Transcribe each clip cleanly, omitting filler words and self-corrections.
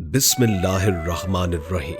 बिस्मिल्लाहिर्रहमानिर्रहीम।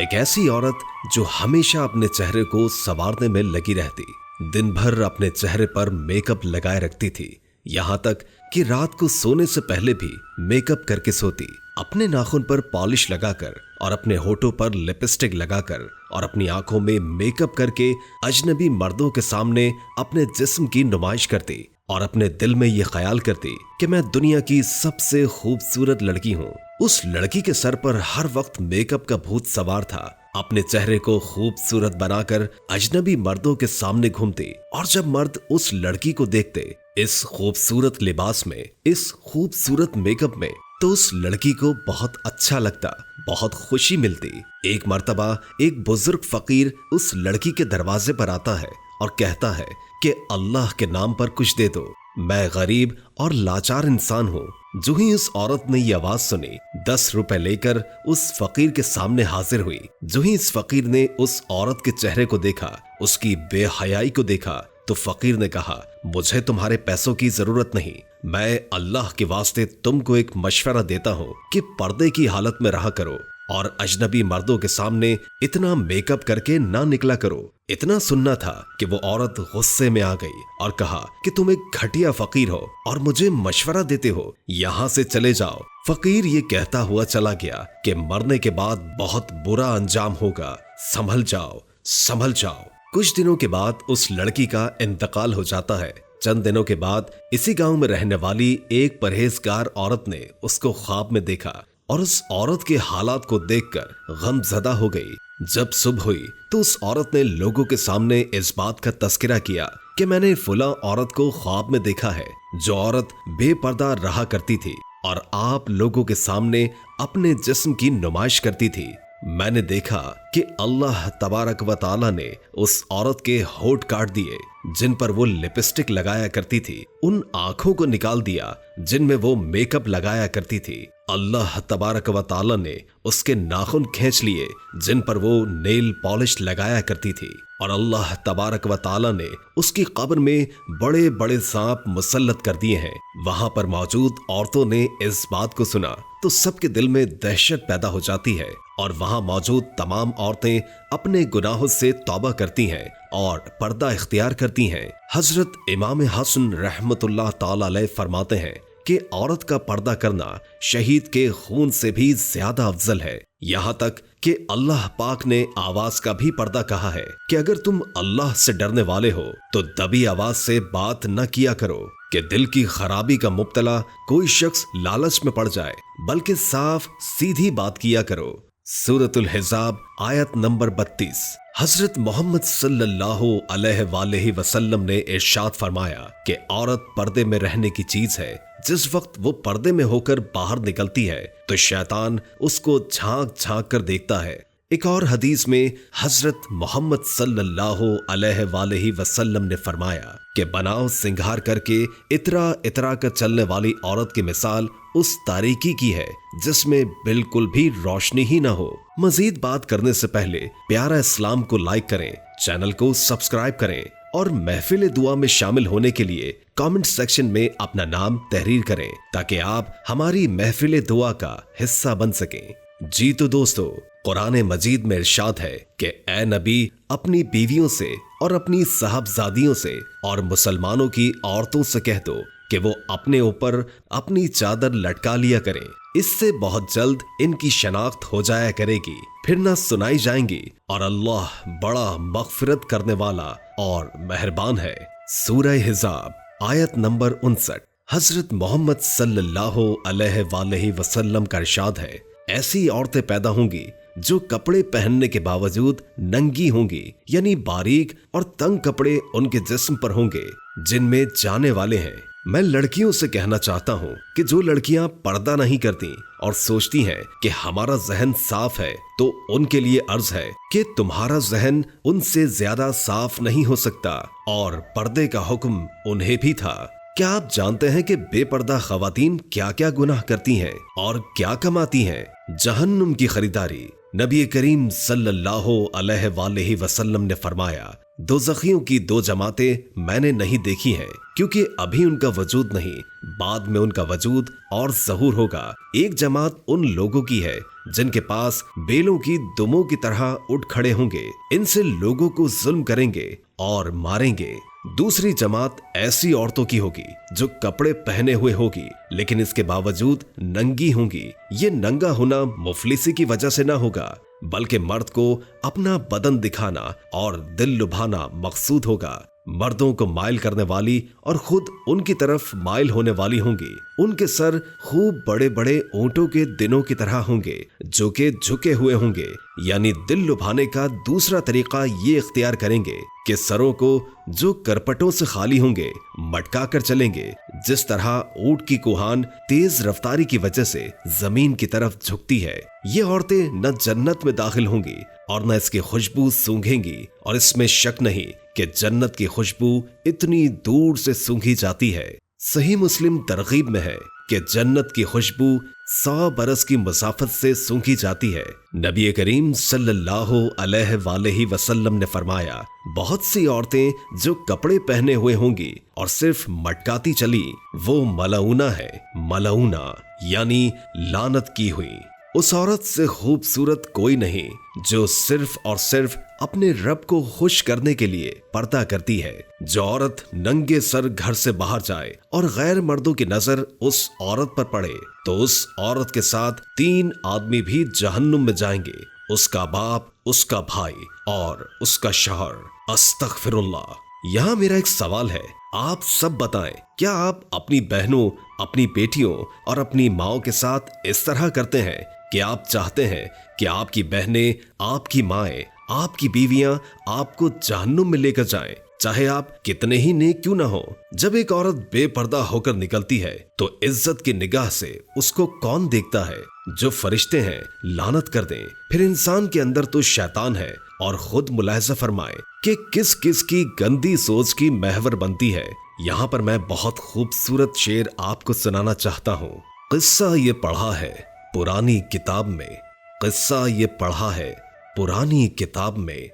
एक ऐसी औरत जो हमेशा अपने चेहरे को संवारने में लगी रहती, दिन भर अपने चेहरे पर मेकअप लगाए रखती थी, यहाँ तक कि रात को सोने से पहले भी मेकअप करके सोती। अपने नाखून पर पॉलिश लगाकर और अपने होठों पर लिपस्टिक लगाकर और अपनी आंखों में मेकअप करके अजनबी मर्दों के सामने अपने जिस्म की नुमाइश करती और अपने दिल में ये ख्याल करती कि मैं दुनिया की सबसे खूबसूरत लड़की हूँ। उस लड़की के सर पर हर वक्त मेकअप का भूत सवार था। अपने चेहरे को खूबसूरत बनाकर अजनबी मर्दों के सामने घूमती और जब मर्द उस लड़की को देखते इस खूबसूरत लिबास में, इस खूबसूरत मेकअप में, तो उस लड़की को बहुत अच्छा लगता, बहुत खुशी मिलती। एक मर्तबा एक बुजुर्ग फकीर उस लड़की के दरवाजे पर आता है और कहता है कि अल्लाह के नाम पर कुछ दे दो, मैं गरीब और लाचार इंसान हूँ। जो ही उस औरत ने ये आवाज सुनी, 10 रुपए लेकर उस फकीर के सामने हाजिर हुई। जो ही इस फकीर ने उस औरत के चेहरे को देखा, उसकी बेहयाई को देखा, तो फकीर ने कहा, मुझे तुम्हारे पैसों की जरूरत नहीं, मैं अल्लाह के वास्ते तुमको एक मशवरा देता हूँ कि पर्दे की हालत में रहा करो और अजनबी मर्दों के सामने इतना मेकअप करके ना निकला करो। इतना सुनना था कि वो औरत गुस्से में आ गई और कहा कि तुम एक घटिया फकीर हो और मुझे मशवरा देते हो, यहाँ से चले जाओ। फकीर ये कहता हुआ चला गया कि मरने के बाद बहुत बुरा अंजाम होगा, संभल जाओ, संभल जाओ। कुछ दिनों के बाद उस लड़की का इंतकाल हो जाता है। चंद दिनों के बाद इसी गांव में रहने वाली एक परहेजगार औरत ने उसको ख्वाब में देखा और उस औरत के हालात को देखकर गमज़दा हो गई। जब सुबह हुई तो उस औरत ने लोगों के सामने इस बात का तस्करा किया कि मैंने फुला औरत को ख्वाब में देखा है, जो औरत बेपर्दा रहा करती थी और आप लोगों के सामने अपने जिस्म की नुमाइश करती थी। मैंने देखा कि अल्लाह तबारक व तआला ने उस औरत के होठ काट दिए जिन पर वो लिपस्टिक लगाया करती थी, उन आंखों को निकाल दिया जिनमें वो मेकअप लगाया करती थी। अल्लाह तबारक व तआला ने उसके नाखून खींच लिए जिन पर वो नेल पॉलिश लगाया करती थी और अल्लाह तबारक व तआला ने उसकी कब्र में बड़े बड़े सांप मुसल्लत कर दिए हैं। वहां पर मौजूद औरतों ने इस बात को सुना तो सबके दिल में दहशत पैदा हो जाती है और वहां मौजूद तमाम औरतें अपने गुनाहों से तौबा करती हैं और पर्दा इख्तियार करती हैं। हजरत इमाम हसन रहमतुल्लाह ताला अलैह फरमाते हैं कि औरत का पर्दा करना शहीद के खून से भी ज्यादा अफजल है। यहाँ तक कि अल्लाह पाक ने आवाज का भी पर्दा कहा है कि अगर तुम अल्लाह से डरने वाले हो तो दबी आवाज से बात न किया करो कि दिल की खराबी का मुब्तला कोई शख्स लालच में पड़ जाए, बल्कि साफ सीधी बात किया करो। सूरतुल हिजाब आयत नंबर 32। हजरत मोहम्मद सल्लल्लाहु अलैहि वसल्लम ने इरशाद फरमाया कि औरत पर्दे में रहने की चीज है। जिस वक्त वो पर्दे में होकर बाहर निकलती है तो शैतान उसको झांक झांक कर देखता है। एक और हदीस में हजरत मोहम्मद सल्लल्लाहु अलैहि वसल्लम ने फरमाया कि बनाव सिंगार करके इतरा इतरा कर चलने वाली औरत की मिसाल उस तारीकी की है जिसमें बिल्कुल भी रोशनी ही ना हो। मजीद बात करने से पहले प्यारा इस्लाम को लाइक करें, चैनल को सब्सक्राइब करें और महफिल दुआ में शामिल होने के लिए कमेंट सेक्शन में अपना नाम तहरीर करें ताकि आप हमारी महफिल दुआ का हिस्सा बन सकें। जी तो दोस्तों, कुरान मजीद में इरशाद है कि ए नबी अपनी बीवियों से और अपनी साहबजादियों से और मुसलमानों की औरतों से कह दो कि वो अपने ऊपर अपनी चादर लटका लिया करें, इससे बहुत जल्द इनकी शनाख्त हो जाया करेगी, फिर ना सुनाई जाएंगी और अल्लाह बड़ा मगफिरत करने वाला और मेहरबान है। सूरह हिजाब आयत नंबर 59। हजरत मोहम्मद सल्लल्लाहु अलैहि वसल्लम का इरशाद है, ऐसी औरतें पैदा होंगी जो कपड़े पहनने के बावजूद नंगी होंगी, यानी बारीक और तंग कपड़े उनके जिस्म पर होंगे जिनमें जाने वाले हैं। मैं लड़कियों से कहना चाहता हूँ कि जो लड़कियाँ पर्दा नहीं करती और सोचती हैं कि हमारा जहन साफ है, तो उनके लिए अर्ज है कि तुम्हारा जहन उनसे ज्यादा साफ नहीं हो सकता और पर्दे का हुक्म उन्हें भी था। क्या आप जानते हैं कि बेपर्दा खवातीन क्या क्या गुनाह करती हैं और क्या कमाती हैं? जहन्नुम की खरीदारी, नबी करीम सल्लल्लाहु अलैहि वसल्लम ने फरमाया, दोज़खियों की दो जमातें मैंने नहीं देखी हैं, क्योंकि अभी उनका वजूद नहीं, बाद में उनका वजूद और ज़हूर होगा। एक जमात उन लोगों की है जिनके पास बेलों की दुमों की तरह उठ खड़े होंगे, इनसे लोगों को जुल्म करेंगे और मारेंगे। दूसरी जमात ऐसी औरतों की होगी जो कपड़े पहने हुए होगी, लेकिन इसके बावजूद नंगी होंगी। ये नंगा होना मुफलिसी की वजह से ना होगा, बल्कि मर्द को अपना बदन दिखाना और दिल लुभाना मकसूद होगा। मर्दों को माइल करने वाली और खुद उनकी तरफ माइल होने वाली होंगी। उनके सर खूब बड़े बड़े ऊंटों के दिनों की तरह होंगे जो कि झुके हुए होंगे, यानी दिल लुभाने का दूसरा तरीका ये इख्तियार करेंगे कि सरों को जो करपटों से खाली होंगे मटका कर चलेंगे। जिस तरह ऊंट की कुहान तेज रफ्तारी की वजह से जमीन की तरफ झुकती है, ये औरतें न जन्नत में दाखिल होंगी और न इसकी खुशबू सूंघेंगी। और इसमें शक नहीं कि जन्नत की खुशबू इतनी दूर से सूंघी जाती है। सही मुस्लिम तरगीब में है कि जन्नत की खुशबू 100 बरस की मुसाफत से सूंघी जाती है। नबी करीम सल्लल्लाहु अलैहि वसल्लम ने फरमाया, बहुत सी औरतें जो कपड़े पहने हुए होंगी और सिर्फ मटकाती चली, वो मलऊना है। मलऊना यानी लानत की हुई। उस औरत से खूबसूरत कोई नहीं जो सिर्फ और सिर्फ अपने रब को खुश करने के लिए पर्दा करती है। जो औरत नंगे सर घर से बाहर जाए और गैर मर्दों की नजर उस औरत पर पड़े, तो उस औरत के साथ 3 आदमी भी जहन्नुम में जाएंगे, उसका बाप, उसका भाई और उसका शौहर। अस्तगफिरुल्लाह। यहाँ मेरा एक सवाल है, आप सब बताएं, क्या आप अपनी बहनों, अपनी बेटियों और अपनी माओं के साथ इस तरह करते हैं कि आप चाहते हैं कि आपकी बहनें, आपकी माएं, आपकी बीवियां आपको जहन्नुम में लेकर जाएं, चाहे आप कितने ही नेक क्यों ना हो। जब एक औरत बेपर्दा होकर निकलती है तो इज्जत की निगाह से उसको कौन देखता है? जो फरिश्ते हैं लानत कर दें। फिर इंसान के अंदर तो शैतान है, और खुद मुलाहिजा फरमाए कि किस किस की गंदी सोच की महवर बनती है। यहाँ पर मैं बहुत खूबसूरत शेर आपको सुनाना चाहता हूँ। किस्सा ये पढ़ा है पुरानी किताब में, किस्सा ये पढ़ा है पुरानी किताब में,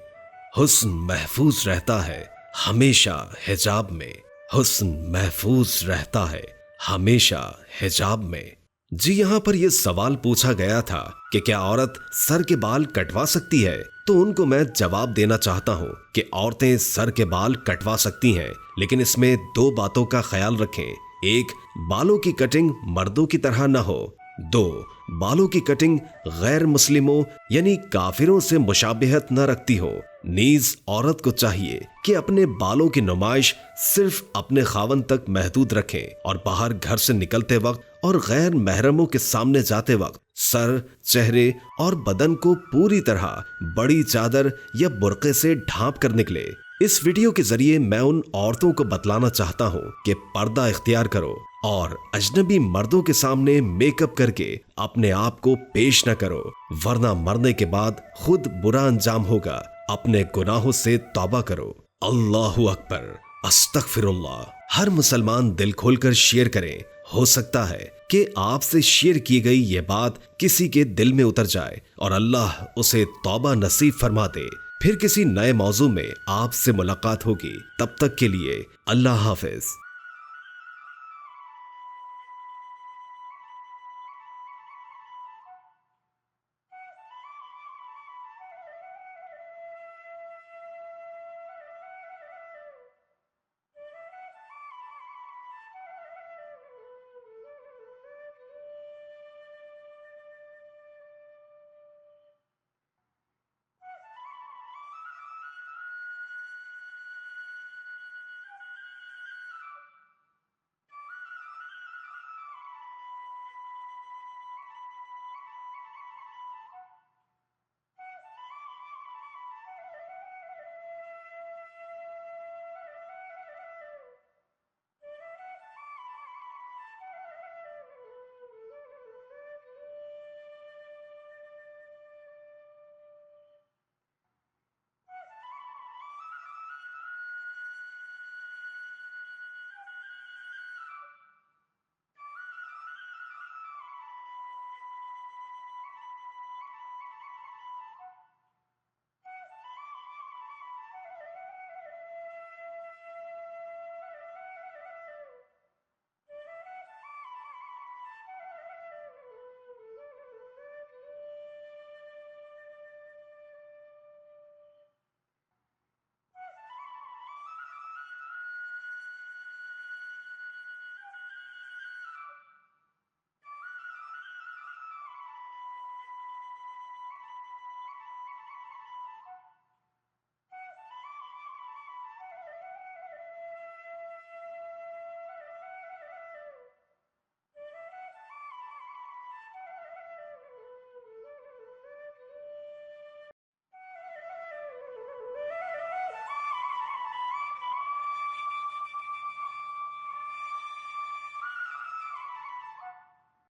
हुस्न महफूज रहता है हमेशा हिजाब में, हुस्न महफूज रहता है हमेशा हिजाब में। जी, यहाँ पर यह सवाल पूछा गया था कि क्या औरत सर के बाल कटवा सकती है? तो उनको मैं जवाब देना चाहता हूँ कि औरतें सर के बाल कटवा सकती हैं, लेकिन इसमें 2 बातों का ख्याल रखें। 1, बालों की कटिंग मर्दों की तरह न हो। 2, बालों की कटिंग गैर मुस्लिमों यानी काफिरों से मुशाबिहत न रखती हो। नीज औरत को चाहिए कि अपने बालों की नुमाइश सिर्फ अपने खावन तक महदूद रखें और बाहर घर से निकलते वक्त और गैर महरमों के सामने जाते वक्त सर, चेहरे और बदन को पूरी तरह बड़ी चादर या बुर्के से ढांप कर निकले। इस वीडियो के जरिए मैं उन औरतों को बतलाना चाहता हूँ कि पर्दा इख्तियार करो और अजनबी मर्दों के सामने मेकअप करके अपने आप को पेश न करो, वरना मरने के बाद खुद बुरा अंजाम होगा। अपने गुनाहों से तौबा करो। अल्लाहु अकबर, अस्तगफिरुल्लाह। हर मुसलमान दिल खोलकर शेयर करें। हो सकता है कि आपसे शेयर की गई ये बात किसी के दिल में उतर जाए और अल्लाह उसे तौबा नसीब फरमा दे। फिर किसी नए मौजू में आपसे मुलाकात होगी। तब तक के लिए अल्लाह हाफिज।